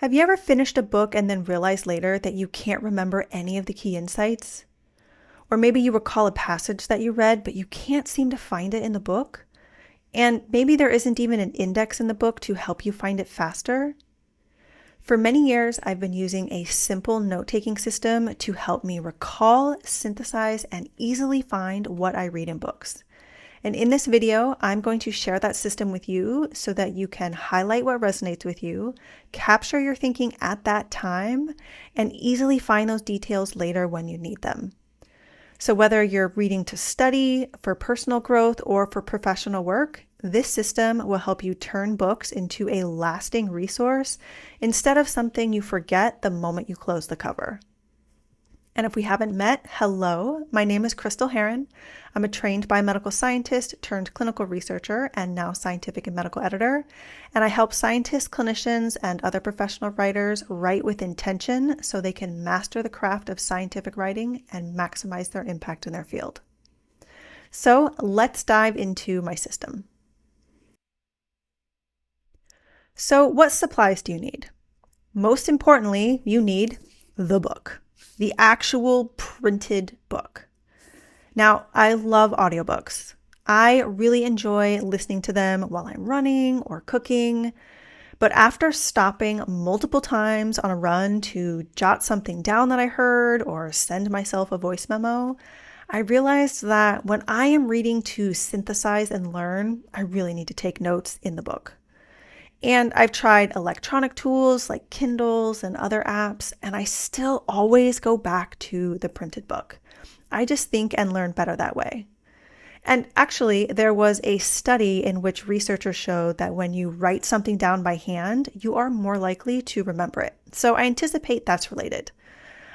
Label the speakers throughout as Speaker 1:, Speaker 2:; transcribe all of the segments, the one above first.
Speaker 1: Have you ever finished a book and then realized later that you can't remember any of the key insights? Or maybe you recall a passage that you read, but you can't seem to find it in the book? And maybe there isn't even an index in the book to help you find it faster? For many years, I've been using a simple note-taking system to help me recall, synthesize, and easily find what I read in books. And in this video, I'm going to share that system with you so that you can highlight what resonates with you, capture your thinking at that time, and easily find those details later when you need them. So whether you're reading to study, for personal growth, or for professional work, this system will help you turn books into a lasting resource instead of something you forget the moment you close the cover. And if we haven't met, hello, my name is Crystal Heron. I'm a trained biomedical scientist turned clinical researcher and now scientific and medical editor. And I help scientists, clinicians, and other professional writers write with intention so they can master the craft of scientific writing and maximize their impact in their field. So let's dive into my system. So what supplies do you need? Most importantly, you need the book. The actual printed book. Now, I love audiobooks. I really enjoy listening to them while I'm running or cooking. But after stopping multiple times on a run to jot something down that I heard or send myself a voice memo, I realized that when I am reading to synthesize and learn, I really need to take notes in the book. And I've tried electronic tools like Kindles and other apps, and I still always go back to the printed book. I just think and learn better that way. And actually, there was a study in which researchers showed that when you write something down by hand, you are more likely to remember it. So I anticipate that's related.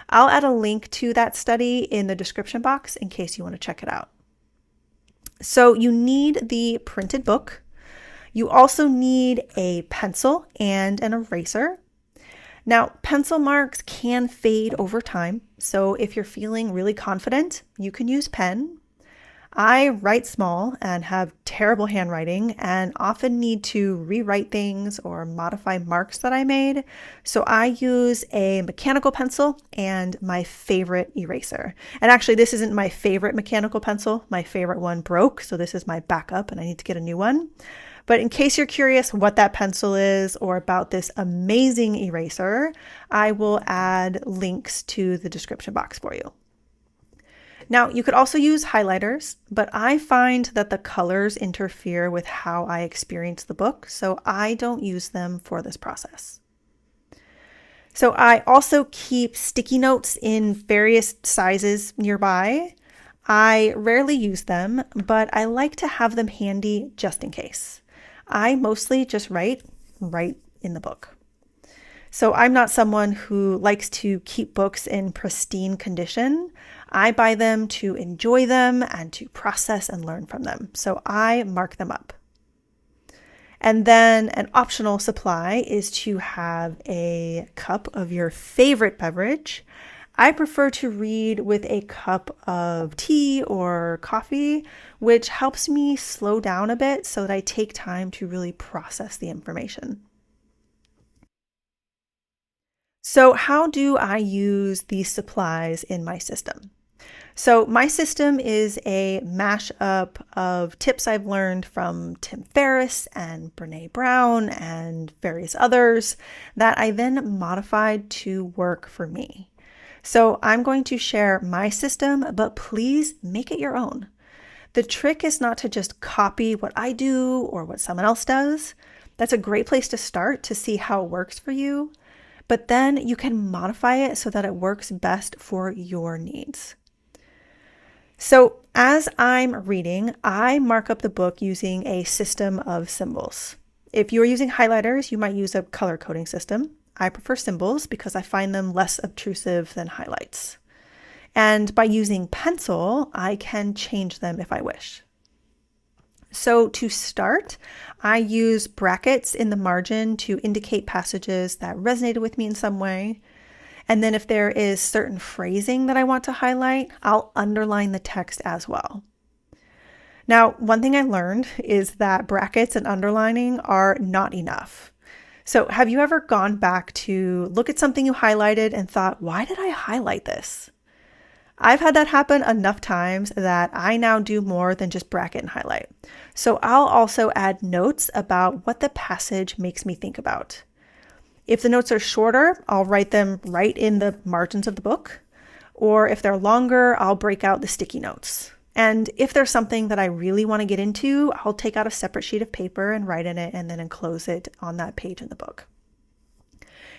Speaker 1: I'll add a link to that study in the description box in case you want to check it out. So you need the printed book. You also need a pencil and an eraser. Now, pencil marks can fade over time, so if you're feeling really confident, you can use pen. I write small and have terrible handwriting and often need to rewrite things or modify marks that I made, so I use a mechanical pencil and my favorite eraser. And actually, this isn't my favorite mechanical pencil. My favorite one broke, so this is my backup and I need to get a new one. But in case you're curious what that pencil is or about this amazing eraser, I will add links to the description box for you. Now, you could also use highlighters, but I find that the colors interfere with how I experience the book, so I don't use them for this process. So I also keep sticky notes in various sizes nearby. I rarely use them, but I like to have them handy just in case. I mostly just write in the book. So I'm not someone who likes to keep books in pristine condition. I buy them to enjoy them and to process and learn from them. So I mark them up. And then an optional supply is to have a cup of your favorite beverage. I prefer to read with a cup of tea or coffee, which helps me slow down a bit so that I take time to really process the information. So how do I use these supplies in my system? So my system is a mashup of tips I've learned from Tim Ferriss and Brene Brown and various others that I then modified to work for me. So I'm going to share my system, but please make it your own. The trick is not to just copy what I do or what someone else does. That's a great place to start to see how it works for you, but then you can modify it so that it works best for your needs. So as I'm reading, I mark up the book using a system of symbols. If you're using highlighters, you might use a color coding system. I prefer symbols because I find them less obtrusive than highlights. And by using pencil, I can change them if I wish. So to start, I use brackets in the margin to indicate passages that resonated with me in some way. And then if there is certain phrasing that I want to highlight, I'll underline the text as well. Now, one thing I learned is that brackets and underlining are not enough. So, have you ever gone back to look at something you highlighted and thought, why did I highlight this? I've had that happen enough times that I now do more than just bracket and highlight. So, I'll also add notes about what the passage makes me think about. If the notes are shorter, I'll write them right in the margins of the book. Or if they're longer, I'll break out the sticky notes. And if there's something that I really want to get into, I'll take out a separate sheet of paper and write in it and then enclose it on that page in the book.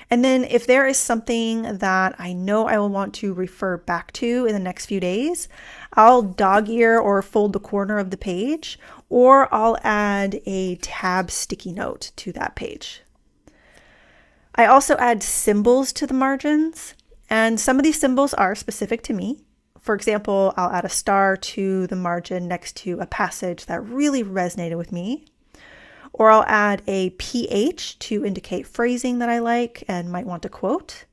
Speaker 1: And then if there is something that I know I will want to refer back to in the next few days, I'll dog ear or fold the corner of the page, or I'll add a tab sticky note to that page. I also add symbols to the margins, and some of these symbols are specific to me. For example, I'll add a star to the margin next to a passage that really resonated with me. Or I'll add a PH to indicate phrasing that I like and might want to quote.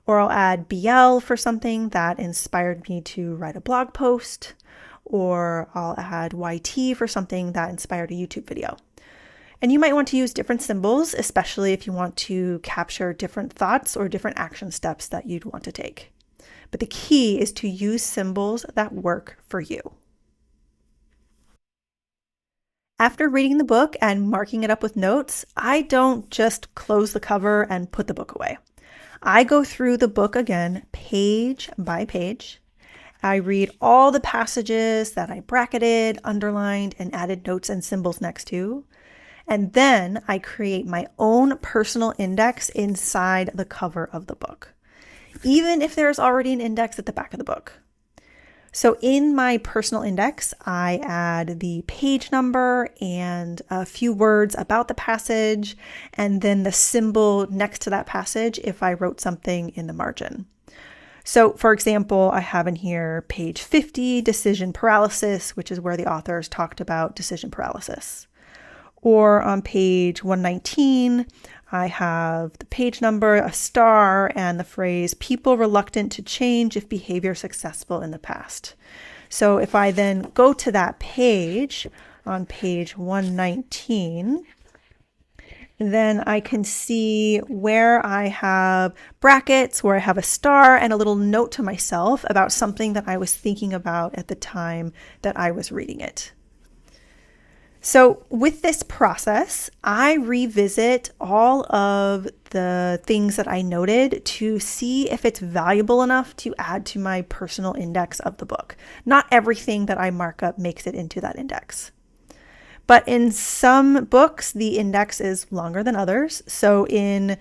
Speaker 1: Or I'll add BL for something that inspired me to write a blog post. Or I'll add YT for something that inspired a YouTube video. And you might want to use different symbols, especially if you want to capture different thoughts or different action steps that you'd want to take. But the key is to use symbols that work for you. After reading the book and marking it up with notes, I don't just close the cover and put the book away. I go through the book again, page by page. I read all the passages that I bracketed, underlined, and added notes and symbols next to. And then I create my own personal index inside the cover of the book, even if there's already an index at the back of the book. So in my personal index, I add the page number and a few words about the passage, and then the symbol next to that passage if I wrote something in the margin. So for example, I have in here page 50, decision paralysis, which is where the authors talked about decision paralysis. Or on page 119, I have the page number, a star, and the phrase, people reluctant to change if behavior successful in the past. So if I then go to that page on page 119, then I can see where I have brackets, where I have a star, and a little note to myself about something that I was thinking about at the time that I was reading it. So with this process, I revisit all of the things that I noted to see if it's valuable enough to add to my personal index of the book. Not everything that I mark up makes it into that index. But in some books, the index is longer than others. So in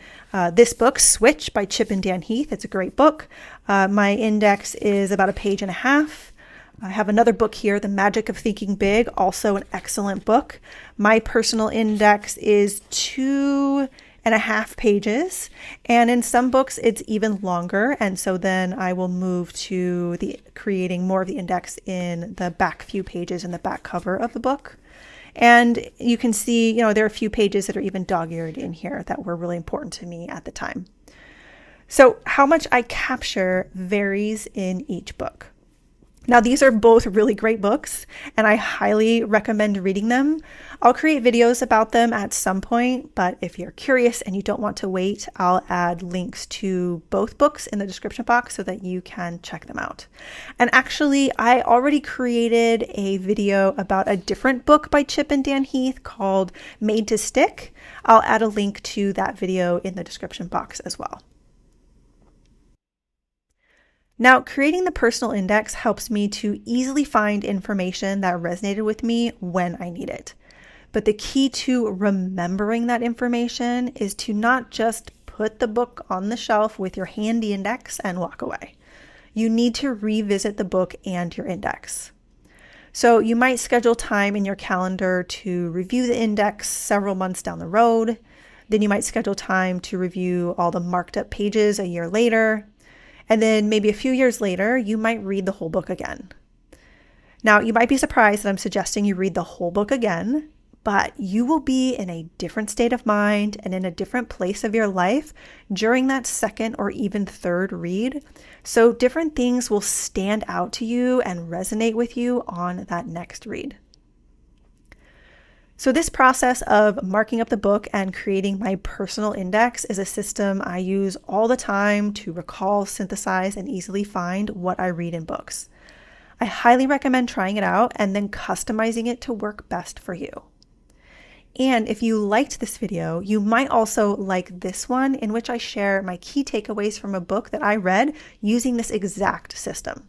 Speaker 1: this book, Switch by Chip and Dan Heath, it's a great book. My index is about a page and a half. I have another book here, The Magic of Thinking Big, also an excellent book. My personal index is 2.5 pages, and in some books it's even longer, and so then I will move to creating more of the index in the back few pages in the back cover of the book. And you can see, there are a few pages that are even dog-eared in here that were really important to me at the time. So how much I capture varies in each book. Now, these are both really great books, and I highly recommend reading them. I'll create videos about them at some point, but if you're curious and you don't want to wait, I'll add links to both books in the description box so that you can check them out. And actually, I already created a video about a different book by Chip and Dan Heath called Made to Stick. I'll add a link to that video in the description box as well. Now, creating the personal index helps me to easily find information that resonated with me when I need it. But the key to remembering that information is to not just put the book on the shelf with your handy index and walk away. You need to revisit the book and your index. So you might schedule time in your calendar to review the index several months down the road. Then you might schedule time to review all the marked up pages a year later. And then maybe a few years later, you might read the whole book again. Now, you might be surprised that I'm suggesting you read the whole book again, but you will be in a different state of mind and in a different place of your life during that second or even third read. So different things will stand out to you and resonate with you on that next read. So this process of marking up the book and creating my personal index is a system I use all the time to recall, synthesize, and easily find what I read in books. I highly recommend trying it out and then customizing it to work best for you. And if you liked this video, you might also like this one, in which I share my key takeaways from a book that I read using this exact system.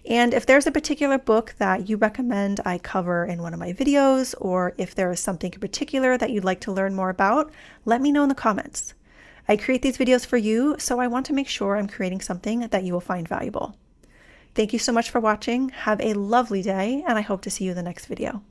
Speaker 1: And if there's a particular book that you recommend I cover in one of my videos, or if there is something in particular that you'd like to learn more about, let me know in the comments. I create these videos for you, so I want to make sure I'm creating something that you will find valuable. Thank you so much for watching. Have a lovely day, and I hope to see you in the next video.